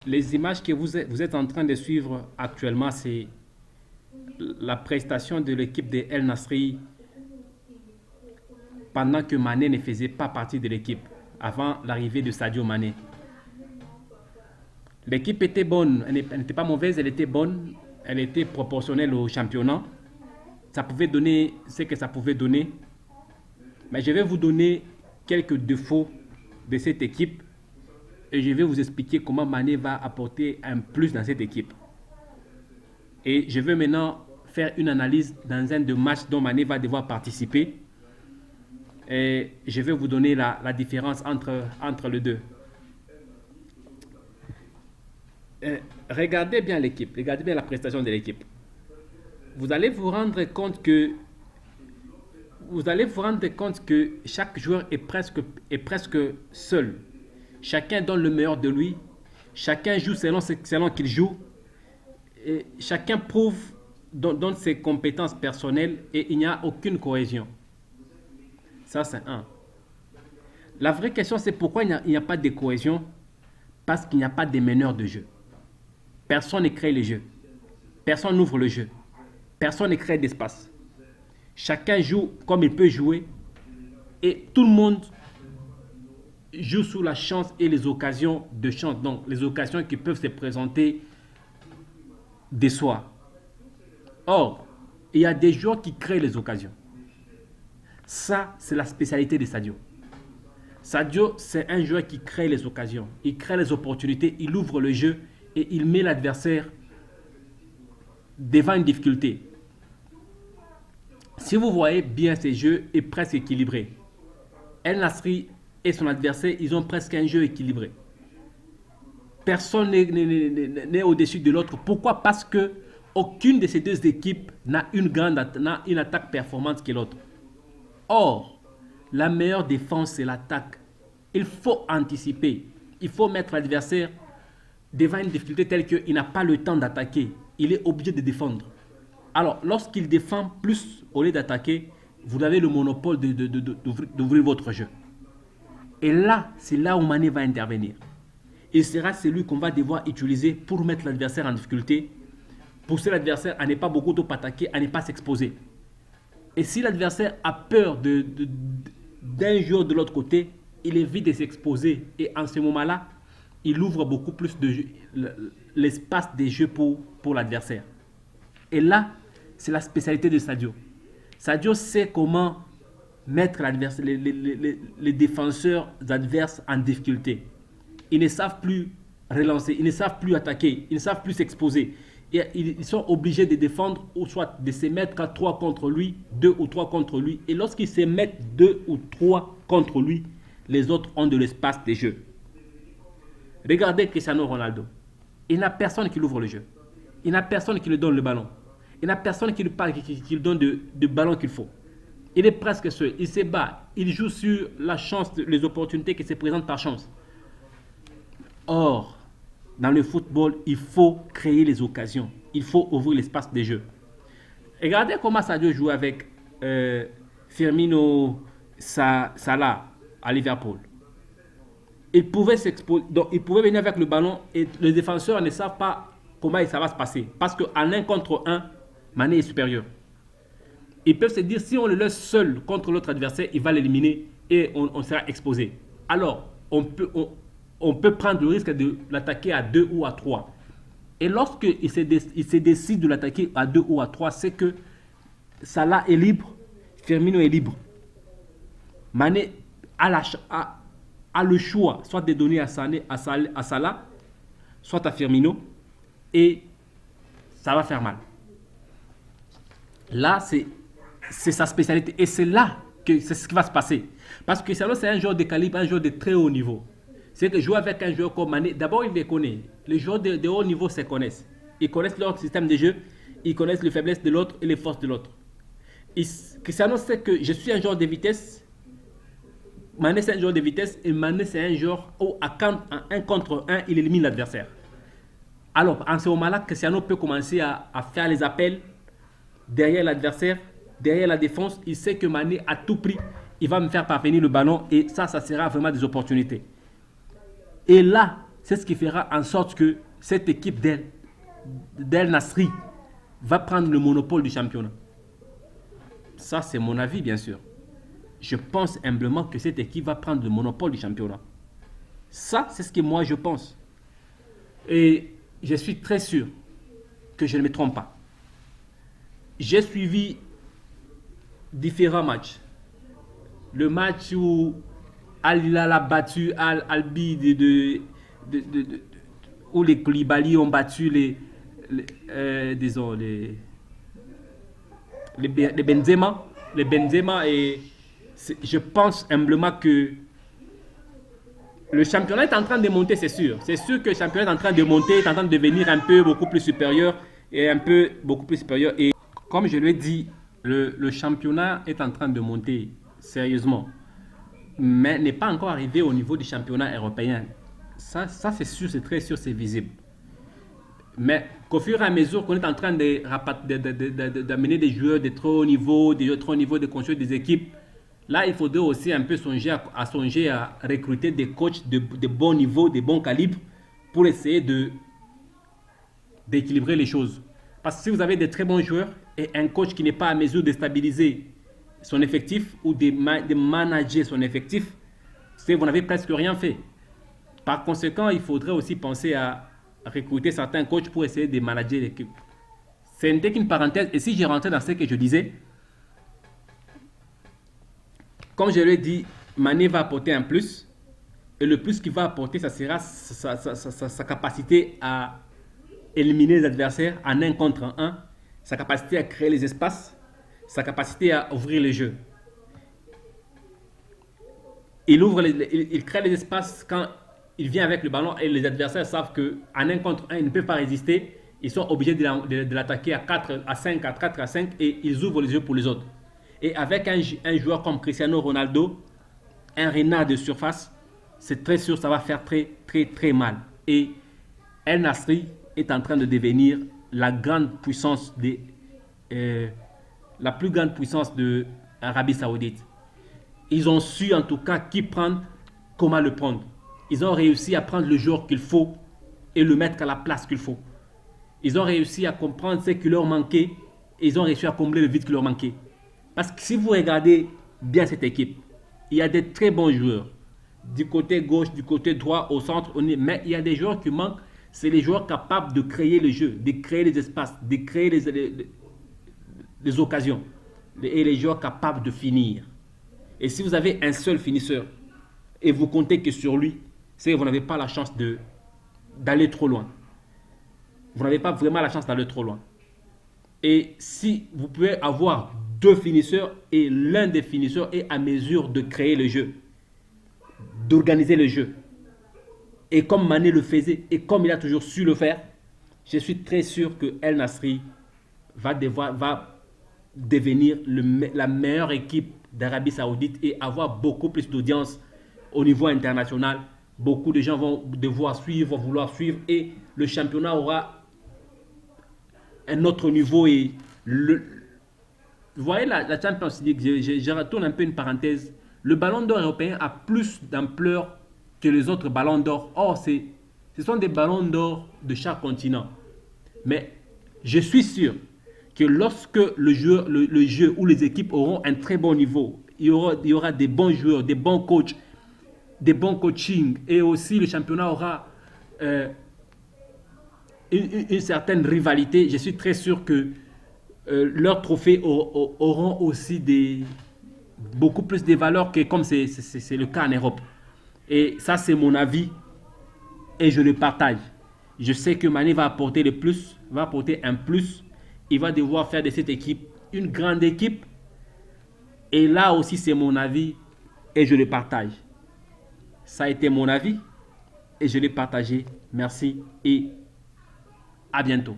Les images que vous êtes en train de suivre actuellement, c'est la prestation de l'équipe de El Nasri pendant que Mané ne faisait pas partie de l'équipe, avant l'arrivée de Sadio Mané. L'équipe était bonne, elle n'était pas mauvaise, elle était bonne, elle était proportionnelle au championnat. Ça pouvait donner ce que ça pouvait donner. Mais je vais vous donner quelques défauts de cette équipe et je vais vous expliquer comment Mané va apporter un plus dans cette équipe. Et je vais maintenant faire une analyse dans un de matchs dont Mané va devoir participer. Et je vais vous donner la différence entre les deux. Regardez bien l'équipe, regardez bien la prestation de l'équipe. Vous allez vous rendre compte que chaque joueur est presque seul. Chacun donne le meilleur de lui. Chacun joue selon qu'il joue. Et chacun prouve donne ses compétences personnelles et il n'y a aucune cohésion. Ça, c'est un. La vraie question, c'est pourquoi il n'y a pas de cohésion. Parce qu'il n'y a pas de meneur de jeu. Personne ne crée le jeu. Personne n'ouvre le jeu. Personne ne crée d'espace. Chacun joue comme il peut jouer. Et tout le monde joue sous la chance et les occasions de chance. Donc, les occasions qui peuvent se présenter des soirs. Or, il y a des joueurs qui créent les occasions. Ça, c'est la spécialité de Sadio. Sadio, c'est un joueur qui crée les occasions. Il crée les opportunités, il ouvre le jeu et il met l'adversaire devant une difficulté. Si vous voyez bien, ces jeux est presque équilibré. El Nasri et son adversaire, ils ont presque un jeu équilibré. Personne n'est au-dessus de l'autre. Pourquoi? Parce que aucune de ces deux équipes n'a une attaque performante que l'autre. Or, la meilleure défense, c'est l'attaque. Il faut anticiper. Il faut mettre l'adversaire devant une difficulté telle qu'il n'a pas le temps d'attaquer. Il est obligé de défendre. Alors, lorsqu'il défend plus au lieu d'attaquer, vous avez le monopole d'ouvrir votre jeu. Et là, c'est là où Mané va intervenir. Il sera celui qu'on va devoir utiliser pour mettre l'adversaire en difficulté, pousser l'adversaire à ne pas beaucoup trop attaquer, à ne pas s'exposer. Et si l'adversaire a peur d'un joueur de l'autre côté, il évite de s'exposer. Et en ce moment-là, il ouvre beaucoup plus l'espace des jeux pour l'adversaire. Et là, c'est la spécialité de Sadio. Sadio sait comment mettre les défenseurs adverses en difficulté. Ils ne savent plus relancer, ils ne savent plus attaquer, ils ne savent plus s'exposer. Et ils sont obligés de défendre ou soit de se mettre à 3 contre lui, 2 ou 3 contre lui. Et lorsqu'ils se mettent 2 ou 3 contre lui, les autres ont de l'espace de jeu. Regardez Cristiano Ronaldo. Il n'a personne qui l'ouvre le jeu. Il n'a personne qui lui donne le ballon. Il n'a personne qui lui donne de ballon qu'il faut. Il est presque seul. Il se bat. Il joue sur la chance, les opportunités qui se présentent par chance. Or, dans le football, il faut créer les occasions. Il faut ouvrir l'espace des jeux. Regardez comment Sadio joue avec Firmino Salah à Liverpool. Il pouvait s'exposer, donc il pouvait venir avec le ballon et les défenseurs ne savent pas comment ça va se passer. Parce qu'en 1 contre 1, Mané est supérieur. Ils peuvent se dire si on le laisse seul contre l'autre adversaire, il va l'éliminer et on sera exposé. Alors, on peut prendre le risque de l'attaquer à 2 ou à 3. Et lorsqu'il se décide de l'attaquer à 2 ou à 3, c'est que Salah est libre, Firmino est libre. Mané a le choix, soit de donner à Salah, soit à Firmino, et ça va faire mal. Là, c'est sa spécialité. Et c'est là que c'est ce qui va se passer. Parce que Salah, c'est un joueur de calibre, un joueur de très haut niveau. C'est que jouer avec un joueur comme Mané, d'abord il les connaît. Les joueurs de haut niveau se connaissent. Ils connaissent leur système de jeu, ils connaissent les faiblesses de l'autre et les forces de l'autre. Cristiano sait que je suis un joueur de vitesse, Mané c'est un joueur de vitesse et Mané c'est un joueur où à 1 contre 1, il élimine l'adversaire. Alors en ce moment-là, Cristiano peut commencer à faire les appels derrière l'adversaire, derrière la défense. Il sait que Mané à tout prix, il va me faire parvenir le ballon et ça sera vraiment des opportunités. Et là, c'est ce qui fera en sorte que cette équipe d'El Nasri va prendre le monopole du championnat. Ça, c'est mon avis, bien sûr. Je pense humblement que cette équipe va prendre le monopole du championnat. Ça, c'est ce que moi, je pense. Et je suis très sûr que je ne me trompe pas. J'ai suivi différents matchs. Le match où Al Hilal a battu Albi, où les Koulibaly ont battu les Benzema. Les Benzema, et je pense humblement que le championnat est en train de monter, c'est sûr. C'est sûr que le championnat est en train de monter, est en train de devenir un peu beaucoup plus supérieur. Et comme je l'ai dit, le championnat est en train de monter sérieusement. Mais n'est pas encore arrivé au niveau du championnat européen. Ça c'est sûr, c'est très sûr, c'est visible. Mais qu'au fur et à mesure qu'on est en train d'amener des joueurs de très haut niveau, de construire des équipes, là, il faudrait aussi un peu songer à recruter des coachs de bon niveau, de bon calibre, pour essayer d'équilibrer les choses. Parce que si vous avez des très bons joueurs et un coach qui n'est pas à mesure de stabiliser son effectif ou de manager son effectif, vous n'avez presque rien fait. Par conséquent, il faudrait aussi penser à recruter certains coachs pour essayer de manager l'équipe. C'est une parenthèse. Et si j'ai rentré dans ce que je disais, comme je l'ai dit, Mané va apporter un plus. Et le plus qu'il va apporter, ça sera sa capacité à éliminer les adversaires en 1 contre 1, sa capacité à créer les espaces, sa capacité à ouvrir les jeux. Il crée les espaces quand il vient avec le ballon et les adversaires savent qu'en 1 contre 1, ils ne peuvent pas résister. Ils sont obligés de l'attaquer à 4 à 5, à 4 à 5 et ils ouvrent les jeux pour les autres. Et avec un joueur comme Cristiano Ronaldo, un renard de surface, c'est très sûr, ça va faire très, très, très mal. Et El Nasri est en train de devenir la grande puissance la plus grande puissance de l'Arabie Saoudite. Ils ont su en tout cas qui prendre, comment le prendre. Ils ont réussi à prendre le joueur qu'il faut et le mettre à la place qu'il faut. Ils ont réussi à comprendre ce qui leur manquait et ils ont réussi à combler le vide qui leur manquait. Parce que si vous regardez bien cette équipe, il y a des très bons joueurs. Du côté gauche, du côté droit, au centre, mais il y a des joueurs qui manquent. C'est les joueurs capables de créer le jeu, de créer les espaces, de créer les occasions. Et les joueurs capables de finir. Et si vous avez un seul finisseur et vous comptez que sur lui, c'est que vous n'avez pas la chance d'aller trop loin. Vous n'avez pas vraiment la chance d'aller trop loin. Et si vous pouvez avoir 2 finisseurs et l'un des finisseurs est à mesure de créer le jeu, d'organiser le jeu, et comme Mané le faisait et comme il a toujours su le faire, je suis très sûr que El Nasri va devenir la meilleure équipe d'Arabie Saoudite et avoir beaucoup plus d'audience au niveau international. Beaucoup de gens vont vouloir suivre et le championnat aura un autre niveau. Et vous voyez la Champions League, je retourne un peu une parenthèse. Le ballon d'or européen a plus d'ampleur que les autres ballons d'or. Or, ce sont des ballons d'or de chaque continent. Mais je suis sûr que lorsque le jeu ou les équipes auront un très bon niveau, il y aura des bons joueurs, des bons coachs, des bons coachings, et aussi le championnat aura une certaine rivalité. Je suis très sûr que leurs trophées auront aussi beaucoup plus de valeur que comme c'est le cas en Europe. Et ça, c'est mon avis et je le partage. Je sais que Mané va apporter le plus, va apporter un plus. Il va devoir faire de cette équipe une grande équipe. Et là aussi, c'est mon avis et je le partage. Ça a été mon avis et je l'ai partagé. Merci et à bientôt.